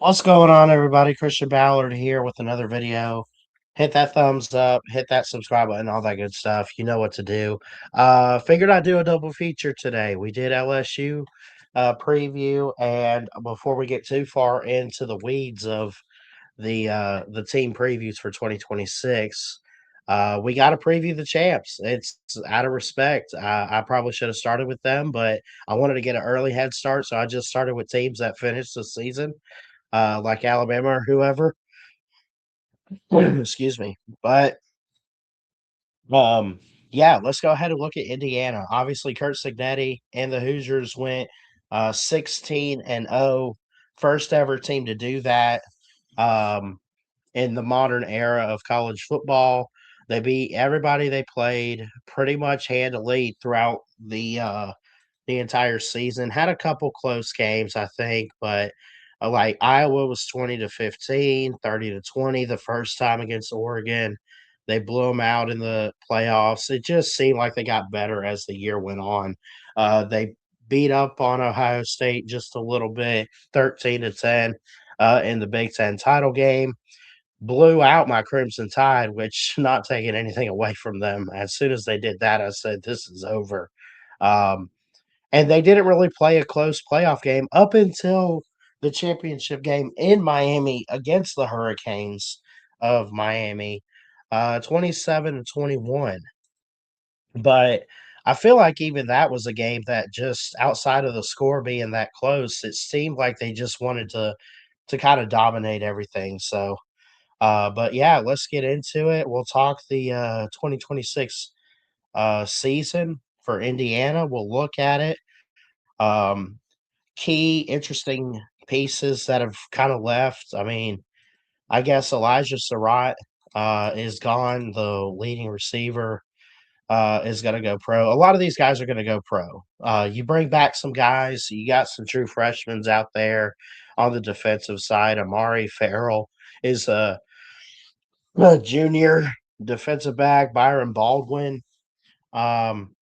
What's going on, everybody? Christian Ballard here with another video. Hit that thumbs up, hit that subscribe button, all that good stuff. You know what to do. Figured I'd do a double feature today. We did LSU preview, and before we get too far into the weeds of the team previews for 2026, we got to preview the champs. It's out of respect. I probably should have started with them, but I wanted to get an early head start, so I just started with teams that finished the season like Alabama or whoever. Excuse me. But um, yeah, let's go ahead and look at Indiana. Obviously, Kurt Signetti and the Hoosiers went 16-0, first ever team to do that um, in the modern era of college football. They beat everybody they played pretty much handily throughout the entire season. Had a couple close games, I think, but like Iowa was 20-15, 30-20 the first time against Oregon. They blew them out in the playoffs. It just seemed like they got better as the year went on. They beat up on Ohio State just a little bit, 13-10 in the Big Ten title game. Blew out my Crimson Tide, which not taking anything away from them. As soon as they did that, I said, "This is over." Um, and they didn't really play a close playoff game up until the championship game in Miami against the Hurricanes of Miami, 27-21. But I feel like even that was a game that just outside of the score being that close, it seemed like they just wanted to kind of dominate everything. So, but yeah, let's get into it. We'll talk the 2026 season for Indiana. We'll look at it. Um, Key interesting pieces that have kind of left. I mean, I guess Elijah Surratt is gone. The leading receiver is going to go pro. A lot of these guys are going to go pro. You bring back some guys. You got some true freshmen out there on the defensive side. Amari Farrell is a junior defensive back. Byron Baldwin. Um,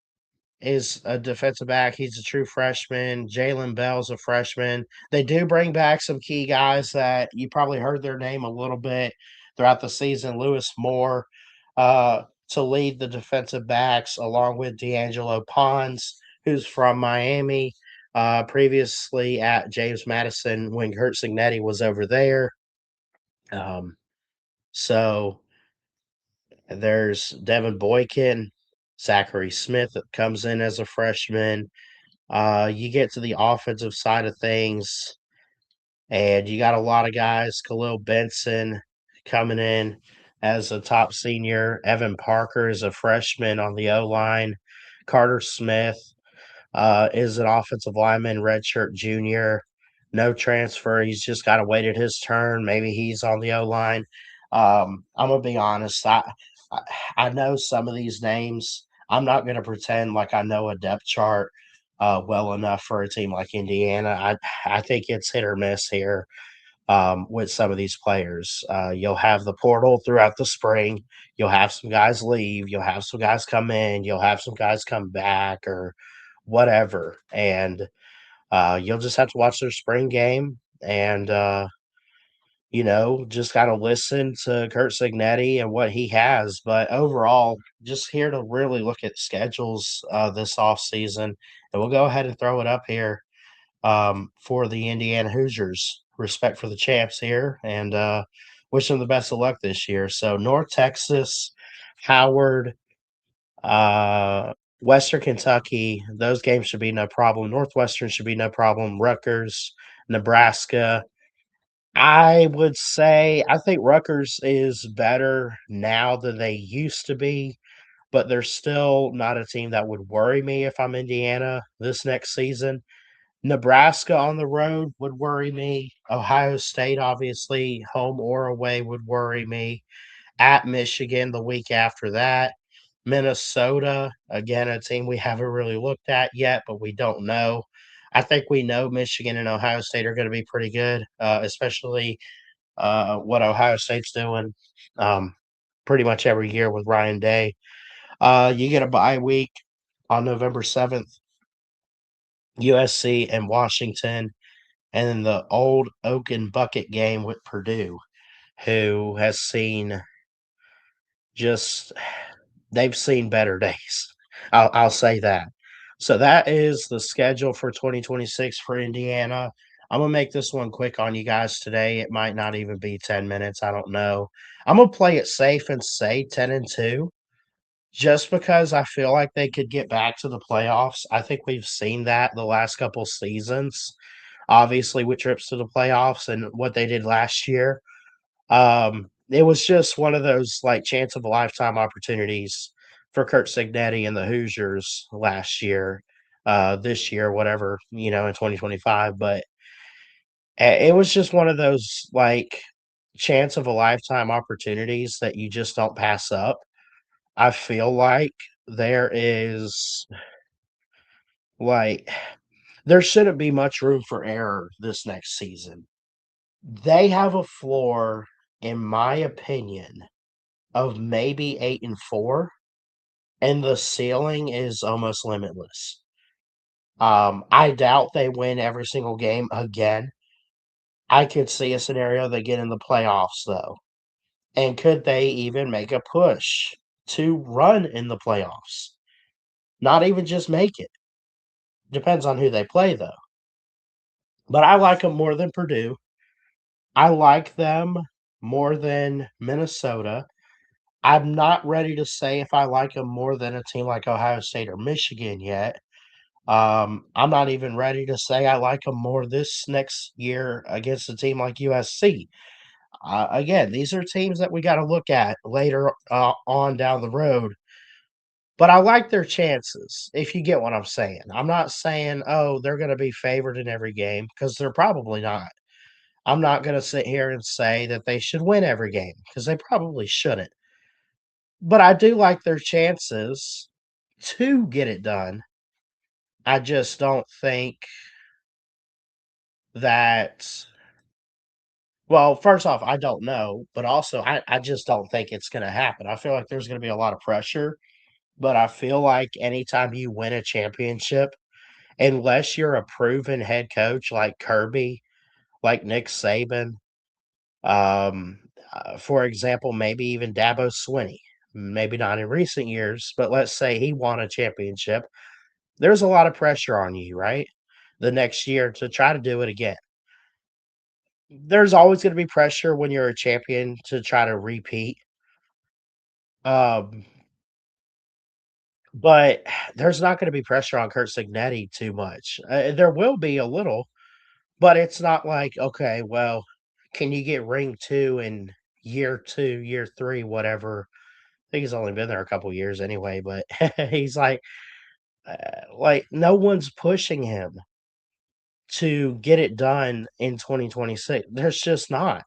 is a defensive back. He's a true freshman. Jalen Bell's a freshman. They do bring back some key guys that you probably heard their name a little bit throughout the season. Lewis Moore to lead the defensive backs, along with D'Angelo Pons, who's from Miami, previously at James Madison when Kurt Signetti was over there. Um, so there's Devin Boykin, Zachary Smith that comes in as a freshman. You get to the offensive side of things, and you got a lot of guys. Khalil Benson coming in as a top senior. Evan Parker is a freshman on the O line. Carter Smith is an offensive lineman, redshirt junior. No transfer. He's just got to wait at his turn. Maybe he's on the O line. I'm gonna be honest. I I know some of these names. I'm not gonna pretend like I know a depth chart well enough for a team like Indiana. I think it's hit or miss here with some of these players. You'll have the portal throughout the spring. You'll have some guys leave. You'll have some guys come in. You'll have some guys come back or whatever. And you'll just have to watch their spring game and, just kind of listen to Kurt Signetti and what he has. But overall, just here to really look at schedules this off season. And we'll go ahead and throw it up here for the Indiana Hoosiers. Respect for the champs here and wish them the best of luck this year. So, North Texas, Howard, Western Kentucky, those games should be no problem. Northwestern should be no problem. Rutgers, Nebraska. I would say I think Rutgers is better now than they used to be, but they're still not a team that would worry me if I'm Indiana this next season. Nebraska on the road would worry me. Ohio State, obviously, home or away, would worry me. At Michigan the week after that. Minnesota, again, a team we haven't really looked at yet, but we don't know. I think we know Michigan and Ohio State are going to be pretty good, especially what Ohio State's doing pretty much every year with Ryan Day. You get a bye week on November 7th, USC and Washington. and then the old Oak and Bucket game with Purdue, who has seen just they've seen better days. I'll say that. So that is the schedule for 2026 for Indiana. I'm gonna make this one quick on you guys today. It might not even be 10 minutes. I don't know. I'm gonna play it safe and say 10-2 just because I feel like they could get back to the playoffs. I think we've seen that the last couple seasons, obviously with trips to the playoffs and what they did last year. It was just one of those like chance of a lifetime opportunities for Kurt Signetti and the Hoosiers last year, this year, whatever, in 2025. But it was just one of those like chance of a lifetime opportunities that you just don't pass up. I feel like there is like there shouldn't be much room for error this next season. They have a floor, in my opinion, of maybe 8-4, and the ceiling is almost limitless. I doubt they win every single game again. I could see a scenario they get in the playoffs though. And could they even make a push to run in the playoffs? Not even just make it. Depends on who they play though. But I like them more than Purdue. I like them more than Minnesota. I'm not ready to say if I like them more than a team like Ohio State or Michigan yet. I'm not even ready to say I like them more this next year against a team like USC. Again, these are teams that we got to look at later on down the road. But I like their chances, if you get what I'm saying. I'm not saying, oh, they're going to be favored in every game because they're probably not. I'm not going to sit here and say that they should win every game because they probably shouldn't. But I do like their chances to get it done. I just don't think that well, first off, I don't know, but also I just don't think it's gonna happen. I feel like there's gonna be a lot of pressure, but I feel like anytime you win a championship, unless you're a proven head coach like Kirby, like Nick Saban, um, for example, maybe even Dabo Swinney, maybe not in recent years, but let's say he won a championship, there's a lot of pressure on you, right? The next year to try to do it again. There's always gonna be pressure when you're a champion to try to repeat, um, but there's not gonna be pressure on Curt Cignetti too much. There will be a little, but it's not like, "Okay, well, can you get ring 2 in year 2, year 3, whatever?" I think he's only been there a couple years anyway, but he's no one's pushing him to get it done in 2026. There's just not.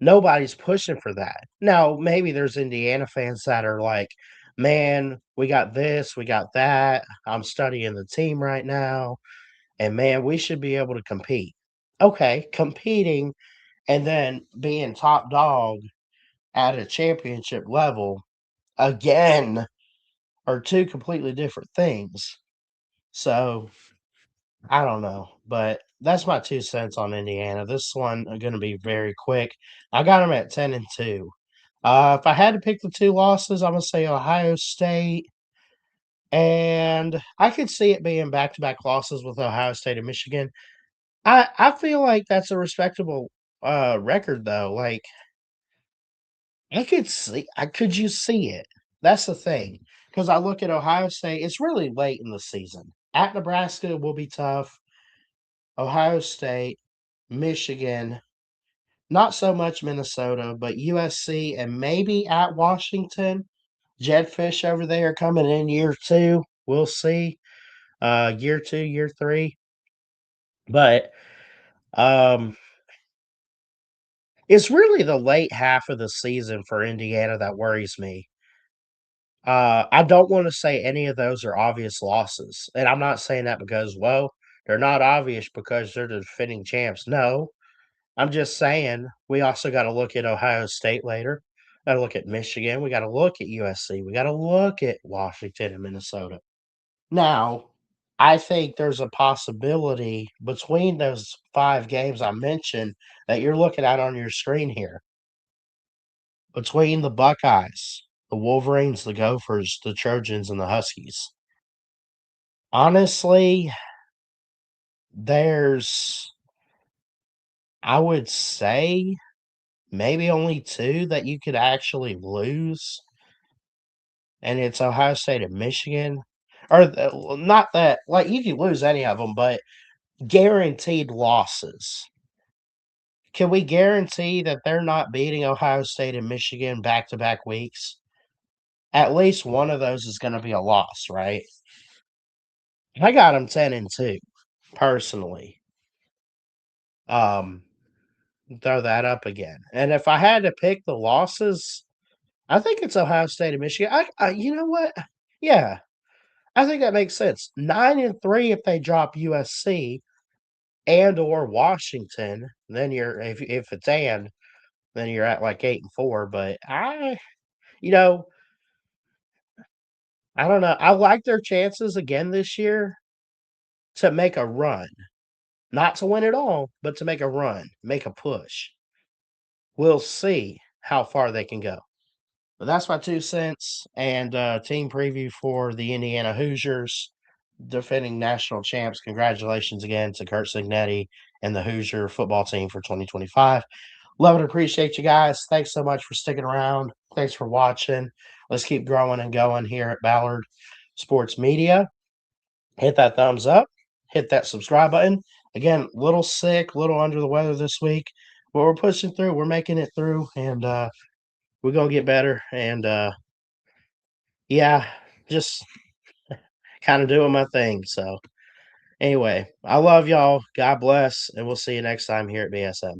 Nobody's pushing for that. Now, maybe there's Indiana fans that are like, "Man, we got this, we got that. I'm studying the team right now, and man, we should be able to compete." Okay, competing and then being top dog at a championship level again are 2 completely different things. So, I don't know, but that's my 2 cents on Indiana. This one gonna be very quick. I got them at 10-2. If I had to pick the 2 losses, I'm gonna say Ohio State, and I could see it being back-to-back losses with Ohio State and Michigan. I feel like that's a respectable, record, though, like, could you see it? That's the thing, because I look at Ohio State, it's really late in the season. At Nebraska will be tough. Ohio State, Michigan, not so much Minnesota, but USC and maybe at Washington. Jed Fish over there coming in year 2. We'll see. Year 2, year 3. But um it's really the late half of the season for Indiana that worries me. I don't want to say any of those are obvious losses. And I'm not saying that because, well, they're not obvious because they're the defending champs. No, I'm just saying we also got to look at Ohio State later. Got to look at Michigan. We got to look at USC. We got to look at Washington and Minnesota. Now, I think there's a possibility between those 5 games I mentioned that you're looking at on your screen here. Between the Buckeyes, the Wolverines, the Gophers, the Trojans, and the Huskies. Honestly, there's, I would say, maybe only 2 that you could actually lose, and it's Ohio State and Michigan. Or well, not that, like, you could lose any of them, but guaranteed losses. Can we guarantee that they're not beating Ohio State and Michigan back to back weeks? At least one of those is going to be a loss, right? I got them 10-2 personally. Um, throw that up again. And if I had to pick the losses, I think it's Ohio State and Michigan. You know what? Yeah, I think that makes sense. 9-3 if they drop USC and or Washington, then you're if it's then you're at like 8-4. But you know, I don't know. I like their chances again this year to make a run, not to win it all, but to make a run, make a push. We'll see how far they can go. But that's my 2 cents and, team preview for the Indiana Hoosiers, defending national champs. Congratulations again to Kurt Signetti and the Hoosier football team for 2025. Love and appreciate you guys. Thanks so much for sticking around. Thanks for watching. Let's keep growing and going here at Ballard Sports Media. Hit that thumbs up, hit that subscribe button. Again, little sick, little under the weather this week, but we're pushing through. We're making it through, and we're gonna get better. And yeah, just kind of doing my thing. So anyway, I love y'all. God bless, and we'll see you next time here at BSM.